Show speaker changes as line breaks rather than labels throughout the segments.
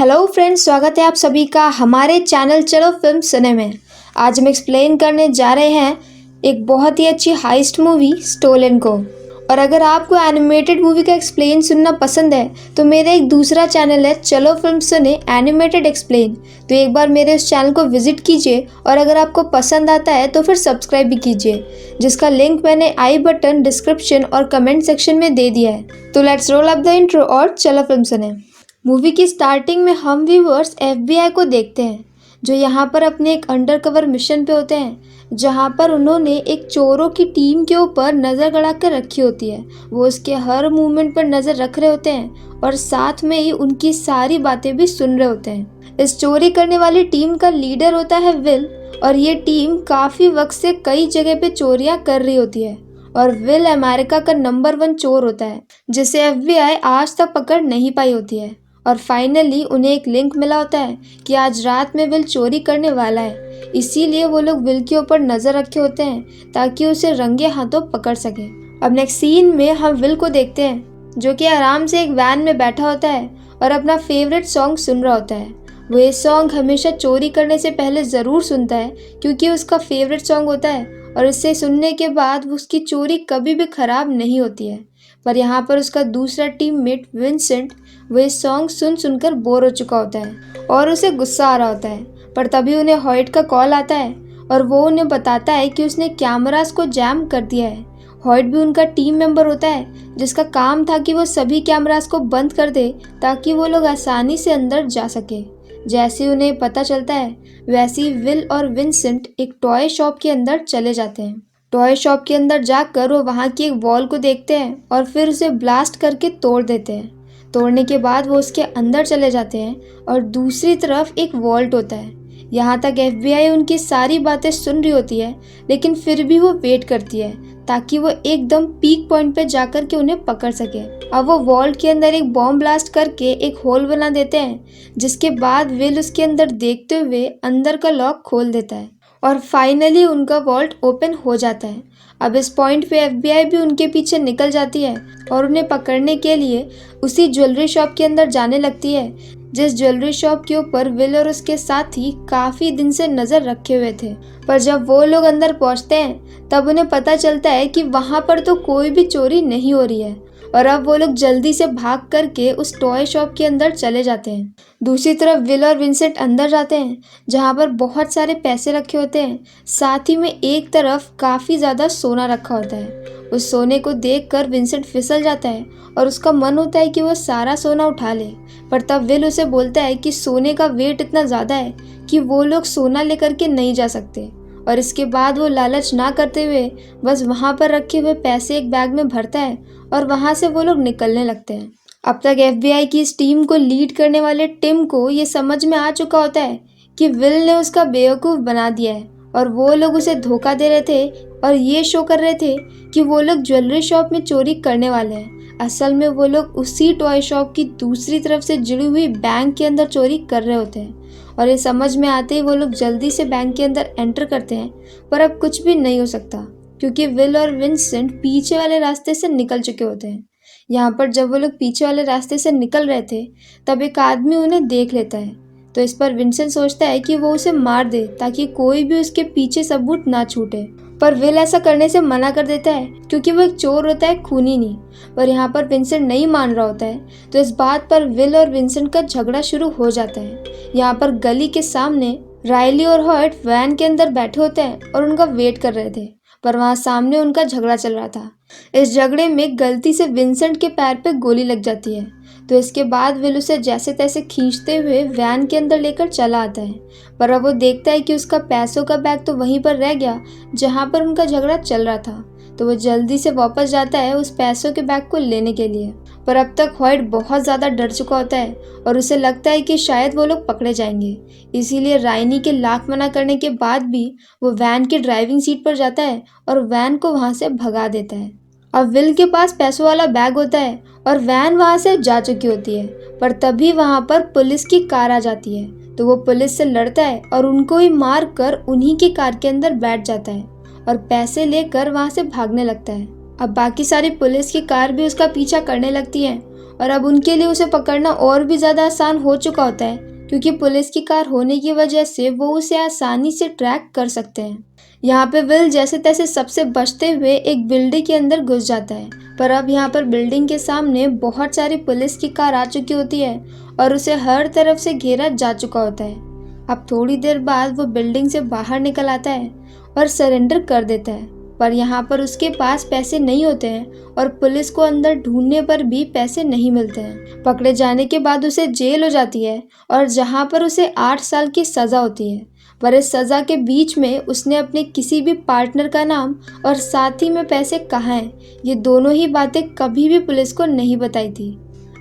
Hello friends, स्वागत है आप सभी का हमारे चैनल चलो फिल्म सिने में। आज हम एक्सप्लेन करने जा रहे हैं एक बहुत ही अच्छी हाइस्ट मूवी स्टोलन को। और अगर आपको एनिमेटेड मूवी का एक्सप्लेन सुनना पसंद है तो मेरा एक दूसरा चैनल है चलो फिल्म सिने एनिमेटेड एक्सप्लेन, तो एक बार मेरे उस चैनल को विजिट कीजिए और अगर आपको पसंद आता है तो फिर सब्सक्राइब भी कीजिए, जिसका लिंक मैंने आई बटन, डिस्क्रिप्शन और कमेंट सेक्शन में दे दिया है। तो let's roll up the intro और चलो फिल्म सिने। मूवी की स्टार्टिंग में हम व्यूवर्स एफबीआई को देखते हैं, जो यहाँ पर अपने एक अंडरकवर मिशन पे होते हैं, जहाँ पर उन्होंने एक चोरों की टीम के ऊपर नज़र गड़ा कर रखी होती है। वो उसके हर मूवमेंट पर नज़र रख रहे होते हैं और साथ में ही उनकी सारी बातें भी सुन रहे होते हैं। इस चोरी करने वाली टीम का लीडर होता है विल, और ये टीम काफ़ी वक्त से कई जगह पे चोरियाँ कर रही होती है। और विल अमेरिका का नंबर 1 चोर होता है, जिसे एफबीआई आज तक पकड़ नहीं पाई होती है। और फाइनली उन्हें एक लिंक मिला होता है कि आज रात में विल चोरी करने वाला है, इसीलिए वो लोग विल के ऊपर नज़र रखे होते हैं ताकि उसे रंगे हाथों पकड़ सके। अब नेक्स्ट सीन में हम विल को देखते हैं, जो कि आराम से एक वैन में बैठा होता है और अपना फेवरेट सॉन्ग सुन रहा होता है। वो ये सॉन्ग हमेशा चोरी करने से पहले ज़रूर सुनता है, क्योंकि उसका फेवरेट सॉन्ग होता है और इसे सुनने के बाद उसकी चोरी कभी भी ख़राब नहीं होती है। पर यहाँ पर उसका दूसरा टीममेट विंसेंट वो इस सॉन्ग सुन सुनकर बोर हो चुका होता है और उसे गुस्सा आ रहा होता है। पर तभी उन्हें हॉयट का कॉल आता है और वो उन्हें बताता है कि उसने कैमरास को जैम कर दिया है। हॉयट भी उनका टीम मेंबर होता है, जिसका काम था कि वो सभी कैमरास को बंद कर दे ताकि वो लोग आसानी से अंदर जा सके। जैसे उन्हें पता चलता है वैसे ही विल और विंसेंट एक टॉय शॉप के अंदर चले जाते हैं। टॉय शॉप के अंदर जाकर वो वहाँ की एक वॉल को देखते हैं और फिर उसे ब्लास्ट करके तोड़ देते हैं। तोड़ने के बाद वो उसके अंदर चले जाते हैं और दूसरी तरफ एक वॉल्ट होता है। यहाँ तक एफबीआई उनकी सारी बातें सुन रही होती है, लेकिन फिर भी वो वेट करती है ताकि वो एकदम पीक पॉइंट पे जाकर के उन्हें पकड़ सके। अब वो वॉल्ट के अंदर एक बॉम्ब ब्लास्ट करके एक होल बना देते हैं, जिसके बाद विल उसके अंदर देखते हुए अंदर का लॉक खोल देता है और फाइनली उनका वॉल्ट ओपन हो जाता है। अब इस पॉइंट पे एफबीआई भी उनके पीछे निकल जाती है और उन्हें पकड़ने के लिए उसी ज्वेलरी शॉप के अंदर जाने लगती है, जिस ज्वेलरी शॉप के ऊपर विल और उसके साथी काफ़ी दिन से नज़र रखे हुए थे। पर जब वो लोग अंदर पहुंचते हैं तब उन्हें पता चलता है कि वहाँ पर तो कोई भी चोरी नहीं हो रही है और अब वो लोग जल्दी से भाग करके उस टॉय शॉप के अंदर चले जाते हैं। दूसरी तरफ विल और विंसेंट अंदर जाते हैं, जहाँ पर बहुत सारे पैसे रखे होते हैं, साथ ही में एक तरफ काफ़ी ज़्यादा सोना रखा होता है। उस सोने को देखकर विंसेंट फिसल जाता है और उसका मन होता है कि वो सारा सोना उठा ले, पर तब विल उसे बोलता है कि सोने का वेट इतना ज़्यादा है कि वो लोग सोना लेकर के नहीं जा सकते। और इसके बाद वो लालच ना करते हुए बस वहाँ पर रखे हुए पैसे एक बैग में भरता है और वहाँ से वो लोग निकलने लगते हैं। अब तक एफबीआई की इस टीम को लीड करने वाले टिम को ये समझ में आ चुका होता है कि विल ने उसका बेवकूफ़ बना दिया है और वो लोग उसे धोखा दे रहे थे और ये शो कर रहे थे कि वो लोग ज्वेलरी शॉप में चोरी करने वाले हैं। असल में वो लोग उसी टॉय शॉप की दूसरी तरफ से जुड़ी हुई बैंक के अंदर चोरी कर रहे होते हैं। और ये समझ में आते ही वो लोग जल्दी से बैंक के अंदर एंटर करते हैं, पर अब कुछ भी नहीं हो सकता क्योंकि विल और विंसेंट पीछे वाले रास्ते से निकल चुके होते हैं। यहाँ पर जब वो लोग पीछे वाले रास्ते से निकल रहे थे तब एक आदमी उन्हें देख लेता है, तो इस पर विंसेंट सोचता है कि वो उसे मार दे ताकि कोई भी उसके पीछे सबूत ना छूटे। पर विल ऐसा करने से मना कर देता है क्योंकि वो एक चोर होता है, खूनी नहीं। पर यहाँ पर विंसेंट नहीं मान रहा होता है, तो इस बात पर विल और विंसेंट का झगड़ा शुरू हो जाता है। यहाँ पर गली के सामने रायली और हॉयट वैन के अंदर बैठे होते हैं और उनका वेट कर रहे थे, पर वहाँ सामने उनका झगड़ा चल रहा था। इस झगड़े में गलती से विंसेंट के पैर पे गोली लग जाती है, तो इसके बाद विल उसे जैसे तैसे खींचते हुए वैन के अंदर लेकर चला आता है। पर अब वो देखता है कि उसका पैसों का बैग तो वहीं पर रह गया जहाँ पर उनका झगड़ा चल रहा था, तो वो जल्दी से वापस जाता है उस पैसों के बैग को लेने के लिए। पर अब तक हॉयट बहुत ज़्यादा डर चुका होता है और उसे लगता है कि शायद वो लोग पकड़े जाएंगे, इसीलिए राइनी के लाख मना करने के बाद भी वो वैन की ड्राइविंग सीट पर जाता है और वैन को वहाँ से भगा देता है। अब विल के पास पैसों वाला बैग होता है और वैन वहाँ से जा चुकी होती है, पर तभी वहाँ पर पुलिस की कार आ जाती है, तो वो पुलिस से लड़ता है और उनको ही मार कर उन्हीं की कार के अंदर बैठ जाता है और पैसे लेकर वहाँ से भागने लगता है। अब बाकी सारी पुलिस की कार भी उसका पीछा करने लगती है और अब उनके लिए उसे पकड़ना और भी ज़्यादा आसान हो चुका होता है, क्योंकि पुलिस की कार होने की वजह से वो उसे आसानी से ट्रैक कर सकते हैं। यहाँ पे विल जैसे तैसे सबसे बचते हुए एक बिल्डिंग के अंदर घुस जाता है, पर अब यहाँ पर बिल्डिंग के सामने बहुत सारी पुलिस की कार आ चुकी होती है और उसे हर तरफ से घेरा जा चुका होता है। अब थोड़ी देर बाद वो बिल्डिंग से बाहर निकल आता है और सरेंडर कर देता है, पर यहाँ पर उसके पास पैसे नहीं होते हैं और पुलिस को अंदर ढूंढने पर भी पैसे नहीं मिलते हैं। पकड़े जाने के बाद उसे जेल हो जाती है और जहाँ पर उसे 8 साल की सज़ा होती है, पर इस सज़ा के बीच में उसने अपने किसी भी पार्टनर का नाम और साथ ही में पैसे कहाँ हैं, ये दोनों ही बातें कभी भी पुलिस को नहीं बताई थी।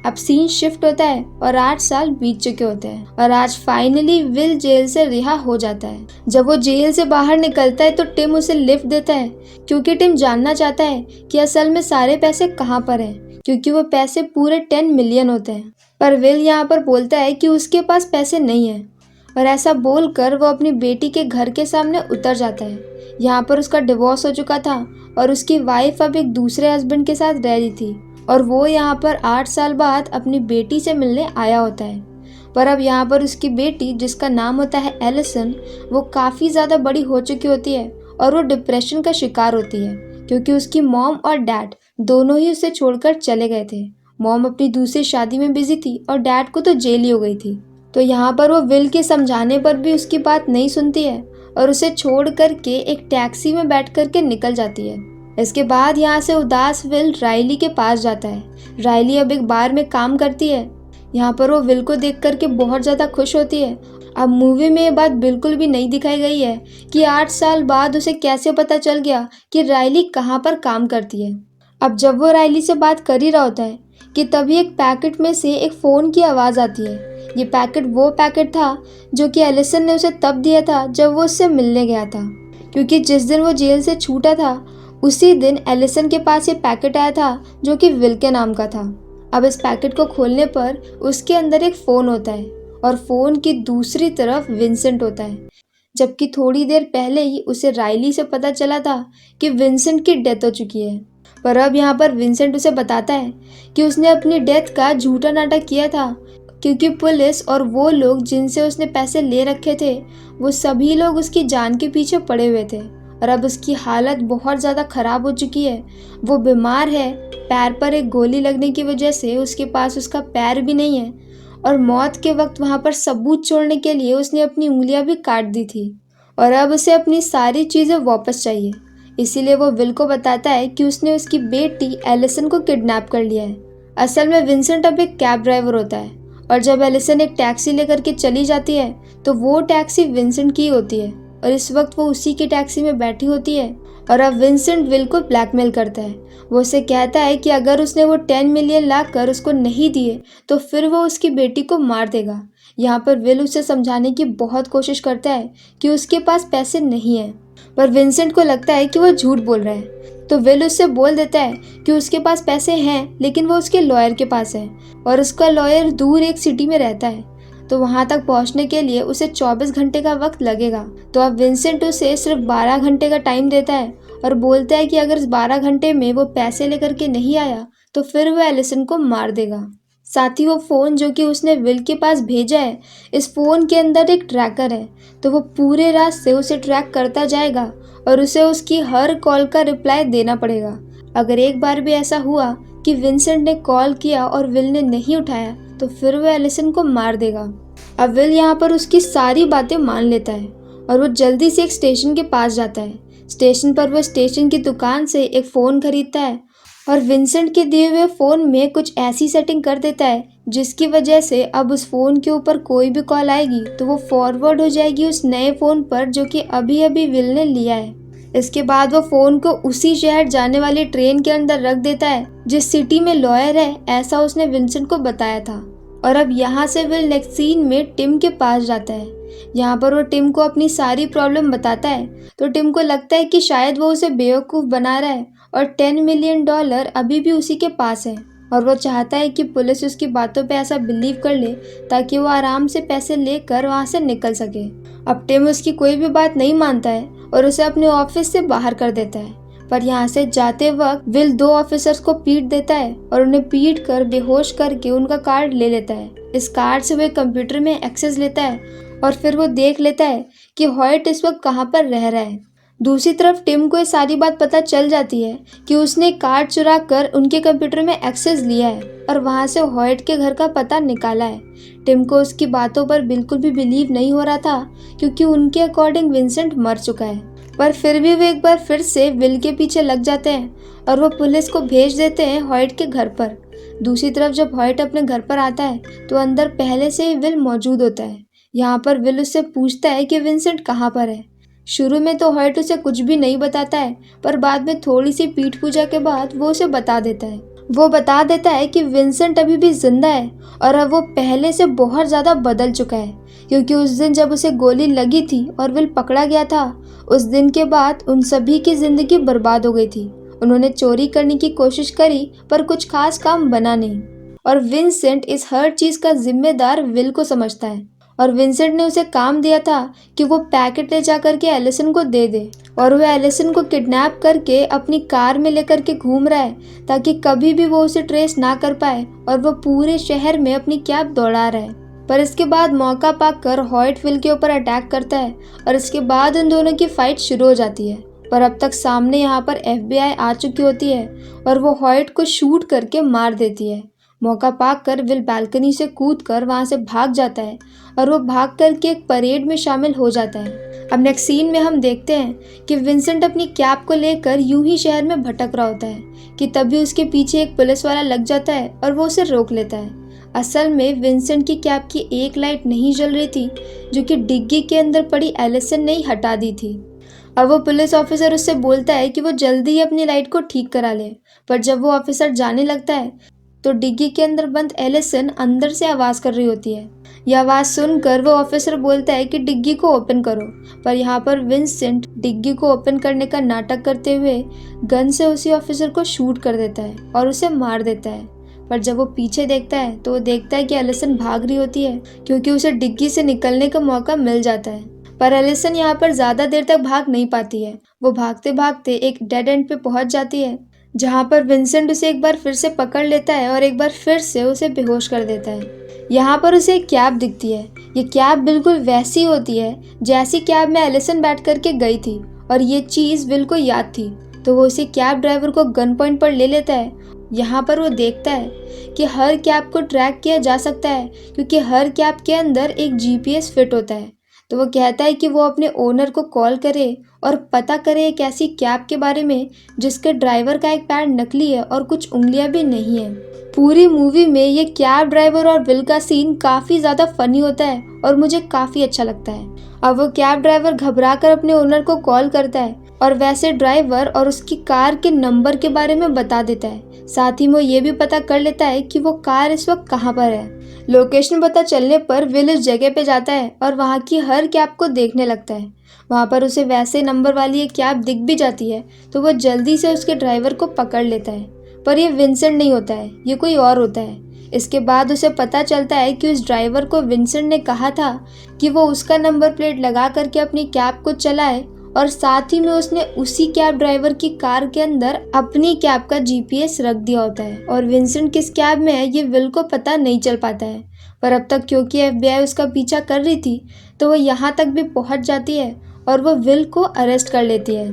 अब सीन शिफ्ट होता है और 8 साल बीत चुके होते हैं और आज फाइनली विल जेल से रिहा हो जाता है। जब वो जेल से बाहर निकलता है तो टिम उसे लिफ्ट देता है, क्योंकि टिम जानना चाहता है कि असल में सारे पैसे कहाँ पर हैं, क्योंकि वो पैसे पूरे 10 मिलियन होते हैं। पर विल यहाँ पर बोलता है कि उसके पास पैसे नहीं है और ऐसा बोलकर वो अपनी बेटी के घर के सामने उतर जाता है। यहाँ पर उसका डिवोर्स हो चुका था और उसकी वाइफ अब एक दूसरे हस्बैंड के साथ रह रही थी और वो यहाँ पर 8 साल बाद अपनी बेटी से मिलने आया होता है। पर अब यहाँ पर उसकी बेटी, जिसका नाम होता है एलिसन, वो काफ़ी ज़्यादा बड़ी हो चुकी होती है और वो डिप्रेशन का शिकार होती है, क्योंकि उसकी मॉम और डैड दोनों ही उसे छोड़कर चले गए थे। मॉम अपनी दूसरी शादी में बिजी थी और डैड को तो जेल ही हो गई थी। तो यहाँ पर वो विल के समझाने पर भी उसकी बात नहीं सुनती है और उसे छोड़ करके एक टैक्सी में बैठ करके निकल जाती है। इसके बाद यहाँ से उदास विल राइली के पास जाता है। राइली अब एक बार में काम करती है। यहाँ पर वो विल को देख करके बहुत ज़्यादा खुश होती है। अब मूवी में ये बात बिल्कुल भी नहीं दिखाई गई है कि 8 साल बाद उसे कैसे पता चल गया कि राइली कहाँ पर काम करती है। अब जब वो राइली से बात कर ही रहा होता है कि तभी एक पैकेट में से एक फ़ोन की आवाज़ आती है। ये पैकेट वो पैकेट था जो कि एलिसन ने उसे तब दिया था जब वो उससे मिलने गया था, क्योंकि जिस दिन वो जेल से छूटा था उसी दिन एलिसन के पास ये पैकेट आया था जो कि विल के नाम का था। अब इस पैकेट को खोलने पर उसके अंदर एक फ़ोन होता है और फ़ोन की दूसरी तरफ विंसेंट होता है, जबकि थोड़ी देर पहले ही उसे राइली से पता चला था कि विंसेंट की डेथ हो चुकी है। पर अब यहाँ पर विंसेंट उसे बताता है कि उसने अपनी डेथ का झूठा नाटक किया था, क्योंकि पुलिस और वो लोग जिनसे उसने पैसे ले रखे थे वो सभी लोग उसकी जान के पीछे पड़े हुए थे और अब उसकी हालत बहुत ज़्यादा ख़राब हो चुकी है। वो बीमार है, पैर पर एक गोली लगने की वजह से उसके पास उसका पैर भी नहीं है और मौत के वक्त वहाँ पर सबूत छोड़ने के लिए उसने अपनी उंगलियां भी काट दी थी और अब उसे अपनी सारी चीज़ें वापस चाहिए। इसीलिए वो विल को बताता है कि उसने उसकी बेटी एलिसन को किडनैप कर लिया है। असल में विंसेंट अब एक कैब ड्राइवर होता है और जब एलिसन एक टैक्सी लेकर के चली जाती है तो वो टैक्सी विंसेंट की होती है और इस वक्त वो उसी की टैक्सी में बैठी होती है और अब विंसेंट विल को ब्लैकमेल करता है। वो उसे कहता है कि अगर उसने वो 10 मिलियन लाकर उसको नहीं दिए तो फिर वो उसकी बेटी को मार देगा। यहाँ पर विल उसे समझाने की बहुत कोशिश करता है कि उसके पास पैसे नहीं है, पर विंसेंट को लगता है कि वो झूठ बोल रहा है। तो विल उससे बोल देता है कि उसके पास पैसे हैं, लेकिन वो उसके लॉयर के पास है और उसका लॉयर दूर एक सिटी में रहता है, तो वहाँ तक पहुँचने के लिए उसे 24 घंटे का वक्त लगेगा। तो अब विंसेंट उसे सिर्फ 12 घंटे का टाइम देता है और बोलता है कि अगर इस 12 घंटे में वो पैसे लेकर के नहीं आया तो फिर वो एलिसन को मार देगा। साथ ही वो फ़ोन जो कि उसने विल के पास भेजा है, इस फ़ोन के अंदर एक ट्रैकर है, तो वो पूरे रास्ते उसे ट्रैक करता जाएगा और उसे उसकी हर कॉल का रिप्लाई देना पड़ेगा। अगर एक बार भी ऐसा हुआ कि विंसेंट ने कॉल किया और विल ने नहीं उठाया तो फिर वो एलिसन को मार देगा। अब विल यहाँ पर उसकी सारी बातें मान लेता है और वो जल्दी से एक स्टेशन के पास जाता है। स्टेशन पर वो स्टेशन की दुकान से एक फ़ोन खरीदता है और विंसेंट के दिए हुए फ़ोन में कुछ ऐसी सेटिंग कर देता है जिसकी वजह से अब उस फ़ोन के ऊपर कोई भी कॉल आएगी तो वो फॉरवर्ड हो जाएगी उस नए फ़ोन पर जो कि अभी अभी विल ने लिया है। इसके बाद वो फ़ोन को उसी शहर जाने वाली ट्रेन के अंदर रख देता है जिस सिटी में लॉयर है, ऐसा उसने विंसेंट को बताया था। और अब यहाँ से विल नेक्स्ट सीन में टिम के पास जाता है। यहाँ पर वो टिम को अपनी सारी प्रॉब्लम बताता है तो टिम को लगता है कि शायद वो उसे बेवकूफ़ बना रहा है और 10 मिलियन डॉलर अभी भी उसी के पास है और वो चाहता है कि पुलिस उसकी बातों पे ऐसा बिलीव कर ले ताकि वो आराम से पैसे लेकर वहाँ से निकल सके। अब टिम उसकी कोई भी बात नहीं मानता है और उसे अपने ऑफिस से बाहर कर देता है। पर यहाँ से जाते वक्त विल 2 ऑफिसर्स को पीट देता है और उन्हें पीट कर बेहोश करके उनका कार्ड ले लेता है। इस कार्ड से वो कंप्यूटर में एक्सेस लेता है और फिर वो देख लेता है कि हॉयट इस वक्त कहाँ पर रह रहा है। दूसरी तरफ टिम को ये सारी बात पता चल जाती है कि उसने कार्ड चुरा कर उनके कंप्यूटर में एक्सेस लिया है और वहाँ से हॉयट के घर का पता निकाला है। टिम को उसकी बातों पर बिल्कुल भी बिलीव नहीं हो रहा था क्योंकि उनके अकॉर्डिंग विंसेंट मर चुका है, पर फिर भी वो एक बार फिर से विल के पीछे लग जाते हैं और वो पुलिस को भेज देते हैं हॉयट के घर पर। दूसरी तरफ जब हॉयट अपने घर पर आता है तो अंदर पहले से ही विल मौजूद होता है। यहाँ पर विल उससे पूछता है कि विंसेंट कहाँ पर है। शुरू में तो हॉयट उसे कुछ भी नहीं बताता है, पर बाद में थोड़ी सी पीठ पूजा के बाद वो उसे बता देता है। वो बता देता है कि विंसेंट अभी भी जिंदा है और अब वो पहले से बहुत ज़्यादा बदल चुका है, क्योंकि उस दिन जब उसे गोली लगी थी और विल पकड़ा गया था, उस दिन के बाद उन सभी की ज़िंदगी बर्बाद हो गई थी। उन्होंने चोरी करने की कोशिश करी पर कुछ खास काम बना नहीं, और विंसेंट इस हर चीज़ का जिम्मेदार विल को समझता है। और विंसेंट ने उसे काम दिया था कि वो पैकेट ले जाकर के एलिसन को दे दे, और वो एलिसन को किडनैप करके अपनी कार में लेकर के घूम रहा है ताकि कभी भी वो उसे ट्रेस ना कर पाए, और वो पूरे शहर में अपनी कैब दौड़ा रहा है। पर इसके बाद मौका पाकर हॉयट विल के ऊपर अटैक करता है और इसके बाद उन दोनों की फाइट शुरू हो जाती है। पर अब तक सामने यहाँ पर FBI आ चुकी होती है और वो हॉयट को शूट करके मार देती है। मौका पाकर विल बालकनी से कूदकर वहाँ से भाग जाता है और वो भाग करके एक परेड में शामिल हो जाता है। अब नेक्स्ट सीन में हम देखते हैं कि विंसेंट अपनी कैब को लेकर यूं ही शहर में भटक रहा होता है कि तभी उसके पीछे एक पुलिस वाला लग जाता है और वो उसे रोक लेता है। असल में विंसेंट की कैब की एक लाइट नहीं जल रही थी, जो कि डिग्गी के अंदर पड़ी एलिसन ने ही हटा दी थी। अब वो पुलिस ऑफिसर उससे बोलता है कि वो जल्दी ही अपनी लाइट को ठीक करा ले, पर जब वो ऑफिसर जाने लगता है तो डिग्गी के अंदर बंद एलिसन अंदर से आवाज़ कर रही होती है। यह आवाज़ सुनकर वो ऑफिसर बोलता है कि डिग्गी को ओपन करो, पर यहाँ पर विंसेंट डिग्गी को ओपन करने का नाटक करते हुए गन से उसी ऑफिसर को शूट कर देता है और उसे मार देता है। पर जब वो पीछे देखता है तो वो देखता है कि एलिसन भाग रही होती है, क्योंकि उसे डिग्गी से निकलने का मौका मिल जाता है। पर एलिसन यहाँ पर ज़्यादा देर तक भाग नहीं पाती है। वो भागते भागते एक डेड एंड पे पहुँच जाती है, जहाँ पर विंसेंट उसे एक बार फिर से पकड़ लेता है और एक बार फिर से उसे बेहोश कर देता है। यहाँ पर उसे एक कैब दिखती है। ये कैब बिल्कुल वैसी होती है जैसी कैब में एलिसन बैठ करके गई थी, और ये चीज़ विल को याद थी, तो वो उसे कैब ड्राइवर को गन पॉइंट पर ले लेता है। यहाँ पर वो देखता है कि हर कैब को ट्रैक किया जा सकता है, क्योंकि हर कैब के अंदर एक GPS फिट होता है। तो वो कहता है कि वो अपने ओनर को कॉल करे और पता करे एक ऐसी कैब के बारे में जिसके ड्राइवर का एक पैर नकली है और कुछ उंगलियां भी नहीं है। पूरी मूवी में ये कैब ड्राइवर और विल का सीन काफ़ी ज़्यादा फनी होता है और मुझे काफ़ी अच्छा लगता है। अब वो कैब ड्राइवर घबराकर अपने ओनर को कॉल करता है और वैसे ड्राइवर और उसकी कार के नंबर के बारे में बता देता है। साथ ही वो ये भी पता कर लेता है कि वो कार इस वक्त कहाँ पर है। लोकेशन पता चलने पर विल उस जगह पे जाता है और वहाँ की हर कैब को देखने लगता है। वहाँ पर उसे वैसे नंबर वाली एक कैब दिख भी जाती है, तो वो जल्दी से उसके ड्राइवर को पकड़ लेता है। पर ये विंसेंट नहीं होता है, ये कोई और होता है। इसके बाद उसे पता चलता है कि उस ड्राइवर को विंसेंट ने कहा था कि वो उसका नंबर प्लेट लगा करके अपनी कैब को चलाए, और साथ ही में उसने उसी कैब ड्राइवर की कार के अंदर अपनी कैब का GPS रख दिया होता है। और विंसेंट किस कैब में है ये विल को पता नहीं चल पाता है, पर अब तक क्योंकि FBI उसका पीछा कर रही थी तो वो यहाँ तक भी पहुँच जाती है और वो विल को अरेस्ट कर लेती है।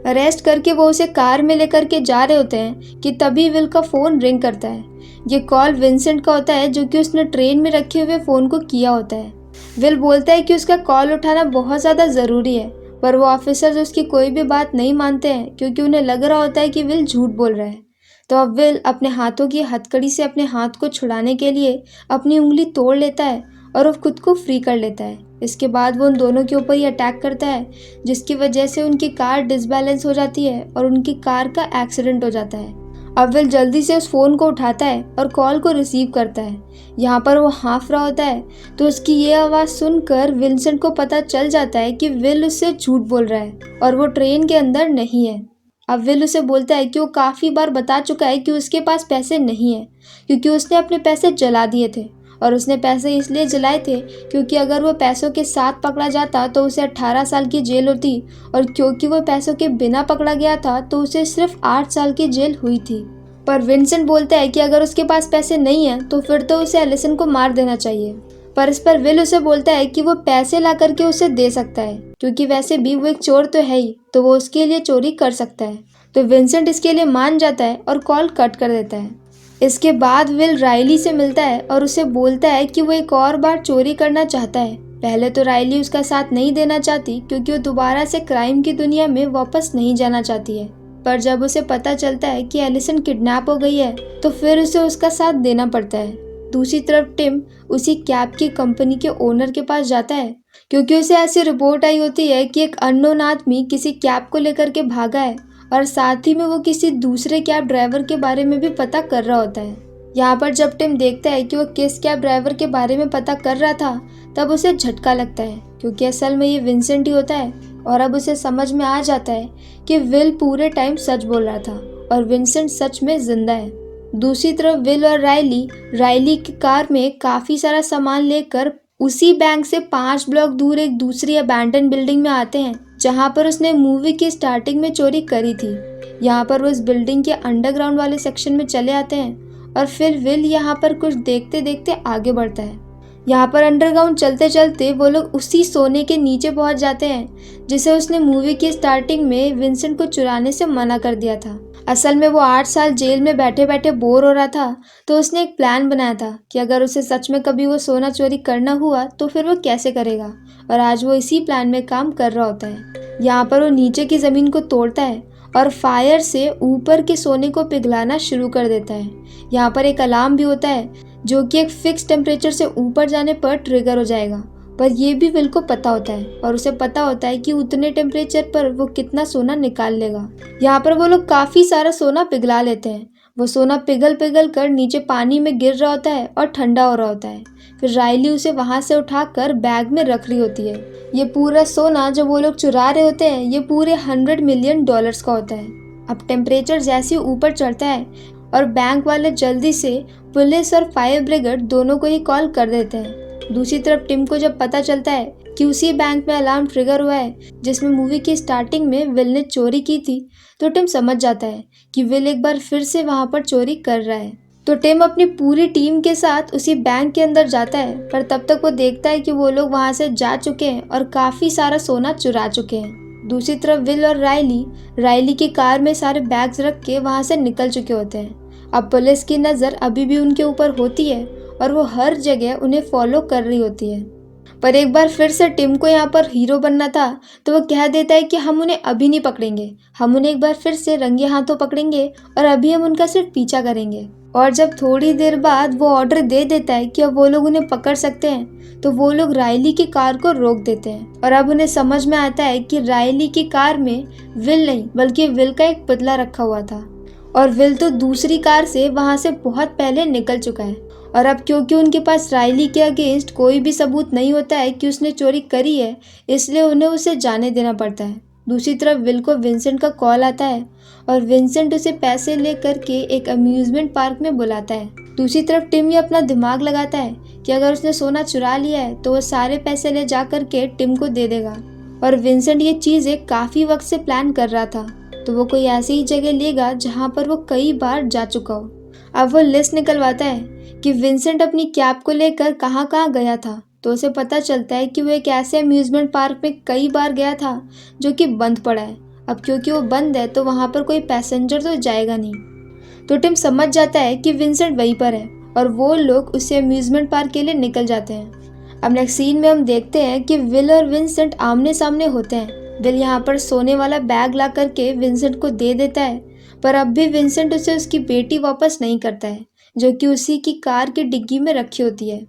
अरेस्ट करके वो उसे कार में लेकर के जा रहे होते हैं कि तभी विल का फ़ोन रिंग करता है। ये कॉल विंसेंट का होता है, जो कि उसने ट्रेन में रखे हुए फ़ोन को किया होता है। विल बोलता है कि उसका कॉल उठाना बहुत ज़्यादा ज़रूरी है, पर वो ऑफिसर्स उसकी कोई भी बात नहीं मानते हैं, क्योंकि उन्हें लग रहा होता है कि विल झूठ बोल रहा है। तो अब विल अपने हाथों की हथकड़ी से अपने हाथ को छुड़ाने के लिए अपनी उंगली तोड़ लेता है और वो खुद को फ्री कर लेता है। इसके बाद वो उन दोनों के ऊपर ही अटैक करता है, जिसकी वजह से उनकी कार डिसबैलेंस हो जाती है और उनकी कार का एक्सीडेंट हो जाता है। अब विल जल्दी से उस फ़ोन को उठाता है और कॉल को रिसीव करता है। यहाँ पर वो हाँफ रहा होता है, तो उसकी ये आवाज़ सुनकर विंसेंट को पता चल जाता है कि विल उससे झूठ बोल रहा है और वो ट्रेन के अंदर नहीं है। अब विल उसे बोलता है कि वो काफ़ी बार बता चुका है कि उसके पास पैसे नहीं है, क्योंकि उसने अपने पैसे जला दिए थे और उसने पैसे इसलिए जलाए थे क्योंकि अगर वो पैसों के साथ पकड़ा जाता तो उसे 18 साल की जेल होती, और क्योंकि वो पैसों के बिना पकड़ा गया था तो उसे सिर्फ 8 साल की जेल हुई थी। पर विंसेंट बोलता है कि अगर उसके पास पैसे नहीं हैं तो फिर तो उसे एलिसन को मार देना चाहिए। पर इस पर विल उसे बोलता है कि वो पैसे ला करके उसे दे सकता है, क्योंकि वैसे भी वो एक चोर तो है ही, तो वो उसके लिए चोरी कर सकता है। तो विंसेंट इसके लिए मान जाता है और कॉल कट कर देता है। इसके बाद विल राइली से मिलता है और उसे बोलता है कि वो एक और बार चोरी करना चाहता है। पहले तो राइली उसका साथ नहीं देना चाहती क्योंकि वो दोबारा से क्राइम की दुनिया में वापस नहीं जाना चाहती है, पर जब उसे पता चलता है कि एलिसन किडनैप हो गई है तो फिर उसे उसका साथ देना पड़ता है। दूसरी तरफ टिम उसी कैब की कंपनी के ओनर के पास जाता है, क्योंकि उसे ऐसी रिपोर्ट आई होती है कि एक अननोन आदमी किसी कैब को लेकर के भागा है, और साथ ही में वो किसी दूसरे कैब ड्राइवर के बारे में भी पता कर रहा होता है। यहाँ पर जब टिम देखता है कि वो किस कैब ड्राइवर के बारे में पता कर रहा था, तब उसे झटका लगता है, क्योंकि असल में ये विंसेंट ही होता है। और अब उसे समझ में आ जाता है कि विल पूरे टाइम सच बोल रहा था और विंसेंट सच में जिंदा है। दूसरी तरफ विल और राइली की कार में काफी सारा सामान लेकर उसी बैंक से 5 ब्लॉक दूर एक दूसरी अबैंडन बिल्डिंग में आते हैं, जहां पर उसने मूवी की स्टार्टिंग में चोरी करी थी। यहाँ पर वो इस बिल्डिंग के अंडरग्राउंड वाले सेक्शन में चले आते हैं और फिर विल यहाँ पर कुछ देखते देखते आगे बढ़ता है। यहाँ पर अंडरग्राउंड चलते चलते वो लोग उसी सोने के नीचे पहुंच जाते हैं जिसे उसने मूवी की स्टार्टिंग में विंसेंट को चुराने से मना कर दिया था। असल में वो 8 साल जेल में बैठे बैठे बोर हो रहा था, तो उसने एक प्लान बनाया था कि अगर उसे सच में कभी वो सोना चोरी करना हुआ तो फिर वो कैसे करेगा, और आज वो इसी प्लान में काम कर रहा होता है। यहाँ पर वो नीचे की ज़मीन को तोड़ता है और फायर से ऊपर के सोने को पिघलाना शुरू कर देता है। यहाँ पर एक अलार्म भी होता है जो कि एक फिक्स टेम्परेचर से ऊपर जाने पर ट्रिगर हो जाएगा, पर यह भी विल को पता होता है और उसे पता होता है कि उतने टेम्परेचर पर वो कितना सोना निकाल लेगा। यहाँ पर वो लोग काफ़ी सारा सोना पिघला लेते हैं। वो सोना पिघल पिघल कर नीचे पानी में गिर रहा होता है और ठंडा हो रहा होता है। फिर राइली उसे वहाँ से उठाकर बैग में रख रही होती है। ये पूरा सोना जो वो लोग चुरा रहे होते हैं ये पूरे $100 मिलियन का होता है। अब टेम्परेचर जैसे ऊपर चढ़ता है और बैंक वाले जल्दी से पुलिस और फायर ब्रिगेड दोनों को ही कॉल कर देते हैं। दूसरी तरफ टिम को जब पता चलता है कि उसी बैंक में अलार्म ट्रिगर हुआ है जिसमें मूवी की स्टार्टिंग में विल ने चोरी की थी, तो टिम समझ जाता है कि विल एक बार फिर से वहां पर चोरी कर रहा है। तो टिम अपनी पूरी टीम के साथ उसी बैंक के अंदर जाता है, पर तब तक वो देखता है कि वो लोग वहां से जा चुके हैं और काफी सारा सोना चुरा चुके हैं। दूसरी तरफ विल और राइली की कार में सारे बैग्स रख के वहां से निकल चुके होते हैं। अब पुलिस की नज़र अभी भी उनके ऊपर होती है और वो हर जगह उन्हें फॉलो कर रही होती है। पर एक बार फिर से टिम को यहाँ पर हीरो बनना था, तो वो कह देता है कि हम उन्हें अभी नहीं पकड़ेंगे, हम उन्हें एक बार फिर से रंगे हाथों पकड़ेंगे और अभी हम उनका सिर्फ पीछा करेंगे। और जब थोड़ी देर बाद वो ऑर्डर दे देता है कि अब वो लोग उन्हें पकड़ सकते हैं, तो वो लोग राइली की कार को रोक देते हैं। और अब उन्हें समझ में आता है कि राइली की कार में विल नहीं बल्कि विल का एक पुतला रखा हुआ था, और विल तो दूसरी कार से वहां से बहुत पहले निकल चुका है। और अब क्योंकि उनके पास राइली के अगेंस्ट कोई भी सबूत नहीं होता है कि उसने चोरी करी है, इसलिए उन्हें उसे जाने देना पड़ता है। दूसरी तरफ विल को विंसेंट का कॉल आता है और विंसेंट उसे पैसे लेकर के एक अम्यूजमेंट पार्क में बुलाता है। दूसरी तरफ टिम ये अपना दिमाग लगाता है कि अगर उसने सोना चुरा लिया है तो वो सारे पैसे ले जा करके टिम को दे देगा, और विंसेंट ये चीज़ें काफ़ी वक्त से प्लान कर रहा था, तो वो कोई ऐसी ही जगह लेगा जहाँ पर वो कई बार जा चुका हो। अब वो लिस्ट निकलवाता है कि विंसेंट अपनी कैब को लेकर कहाँ कहाँ गया था, तो उसे पता चलता है कि वो एक ऐसे अम्यूजमेंट पार्क में कई बार गया था जो कि बंद पड़ा है। अब क्योंकि वो बंद है तो वहाँ पर कोई पैसेंजर तो जाएगा नहीं, तो टिम समझ जाता है कि विंसेंट वहीं पर है और वो लोग उसे अम्यूजमेंट पार्क के लिए निकल जाते हैं। अब नेक्स्ट सीन में हम देखते हैं कि विल और विंसेंट आमने सामने होते हैं। विल यहाँ पर सोने वाला बैग ला करके विंसेंट को दे देता है, पर अब भी विंसेंट उसे उसकी बेटी वापस नहीं करता है जो कि उसी की कार की डिग्गी में रखी होती है,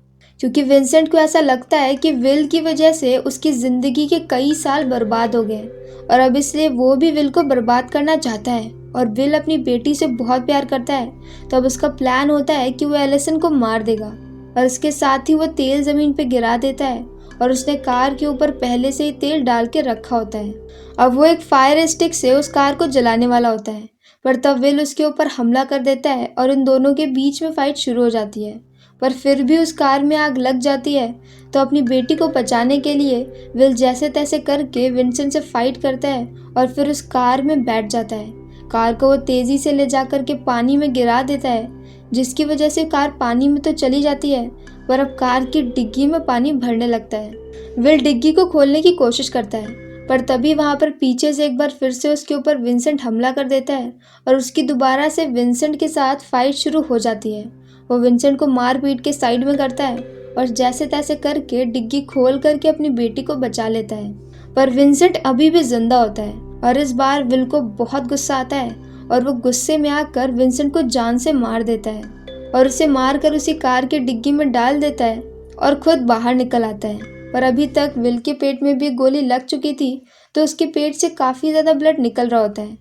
क्योंकि विंसेंट को ऐसा लगता है कि विल की वजह से उसकी ज़िंदगी के कई साल बर्बाद हो गए और अब इसलिए वो भी विल को बर्बाद करना चाहता है। और विल अपनी बेटी से बहुत प्यार करता है, तो अब उसका प्लान होता है कि वो एलिसन को मार देगा और इसके साथ ही वो तेल ज़मीन पे गिरा देता है और उसने कार के ऊपर पहले से ही तेल डाल के रखा होता है। अब वो एक फायर स्टिक से उस कार को जलाने वाला होता है, पर तब विल उसके ऊपर हमला कर देता है और इन दोनों के बीच में फाइट शुरू हो जाती है। पर फिर भी उस कार में आग लग जाती है। तो अपनी बेटी को बचाने के लिए विल जैसे तैसे करके विंसेंट से फाइट करता है और फिर उस कार में बैठ जाता है। कार को वो तेज़ी से ले जाकर के पानी में गिरा देता है, जिसकी वजह से कार पानी में तो चली जाती है, पर अब कार की डिग्गी में पानी भरने लगता है। विल डिग्गी को खोलने की कोशिश करता है, पर तभी वहाँ पर पीछे से एक बार फिर से उसके ऊपर विंसेंट हमला कर देता है और उसकी दोबारा से विंसेंट के साथ फाइट शुरू हो जाती है। वो विंसेंट को मार पीट के साइड में करता है और जैसे तैसे करके डिग्गी खोल करके अपनी बेटी को बचा लेता है। पर विंसेंट अभी भी जिंदा होता है और इस बार विल को बहुत गुस्सा आता है और वो गुस्से में आकर विंसेंट को जान से मार देता है और उसे मारकर उसी कार की डिग्गी में डाल देता है और खुद बाहर निकल आता है। पर अभी तक विल के पेट में भी गोली लग चुकी थी, तो उसके पेट से काफ़ी ज़्यादा ब्लड निकल रहा होता है।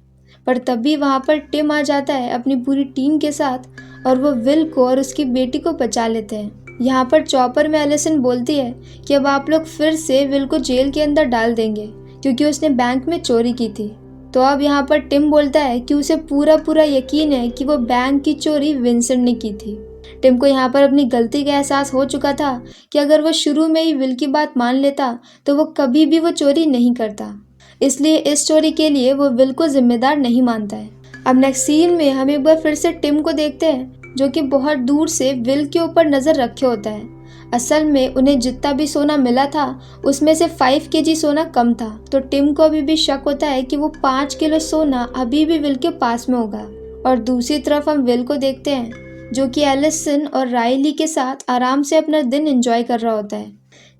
पर तभी वहाँ पर टिम आ जाता है अपनी पूरी टीम के साथ और वो विल को और उसकी बेटी को बचा लेते हैं। यहाँ पर चॉपर में एलिसन बोलती है कि अब आप लोग फिर से विल को जेल के अंदर डाल देंगे क्योंकि उसने बैंक में चोरी की थी। तो अब यहाँ पर टिम बोलता है कि उसे पूरा यकीन है कि वो बैंक की चोरी विंसेंट ने की थी। टिम को यहाँ पर अपनी गलती का एहसास हो चुका था कि अगर वो शुरू में ही विल की बात मान लेता तो वो कभी भी वो चोरी नहीं करता, इसलिए इस चोरी के लिए वो विल को जिम्मेदार नहीं मानता है। अब नेक्स्ट सीन में हम एक बार फिर से टिम को देखते हैं जो कि बहुत दूर से विल के ऊपर नज़र रखे होता है। असल में उन्हें जितना भी सोना मिला था उसमें से 5 kg सोना कम था, तो टिम को अभी भी शक होता है कि वो 5 किलो सोना अभी भी विल के पास में होगा। और दूसरी तरफ हम विल को देखते हैं जो कि एलिसन और राइली के साथ आराम से अपना दिन एंजॉय कर रहा होता है।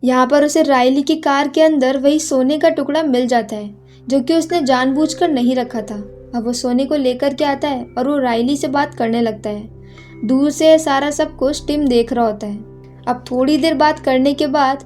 यहाँ पर उसे राइली की कार के अंदर वही सोने का टुकड़ा मिल जाता है जो कि उसने जानबूझकर नहीं रखा था। अब वो सोने को लेकर के आता है और वो राइली से बात करने लगता है। दूर से सारा सब कुछ टिम देख रहा होता है। अब थोड़ी देर बात करने के बाद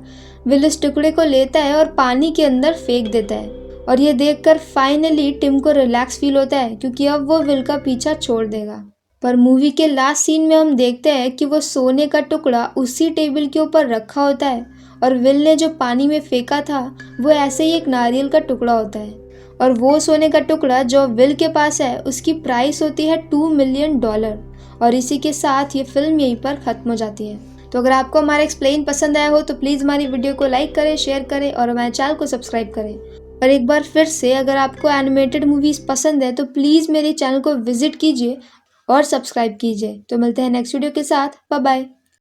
विल इस टुकड़े को लेता है और पानी के अंदर फेंक देता है और ये देखकर फाइनली टिम को रिलैक्स फील होता है क्योंकि अब वो विल का पीछा छोड़ देगा। पर मूवी के लास्ट सीन में हम देखते हैं कि वो सोने का टुकड़ा उसी टेबल के ऊपर रखा होता है और विल ने जो पानी में फेंका था वो ऐसे ही एक नारियल का टुकड़ा होता है और वो सोने का टुकड़ा जो विल के पास है उसकी प्राइस होती है $2 मिलियन। और इसी के साथ ये फिल्म यहीं पर ख़त्म हो जाती है। तो अगर आपको हमारा एक्सप्लेन पसंद आया हो तो प्लीज़ हमारी वीडियो को लाइक करें, शेयर करें और हमारे चैनल को सब्सक्राइब करें। और एक बार फिर से अगर आपको एनिमेटेड मूवीज़ पसंद है तो प्लीज़ मेरे चैनल को विजिट कीजिए और सब्सक्राइब कीजिए। तो मिलते हैं नेक्स्ट वीडियो के साथ। Bye bye.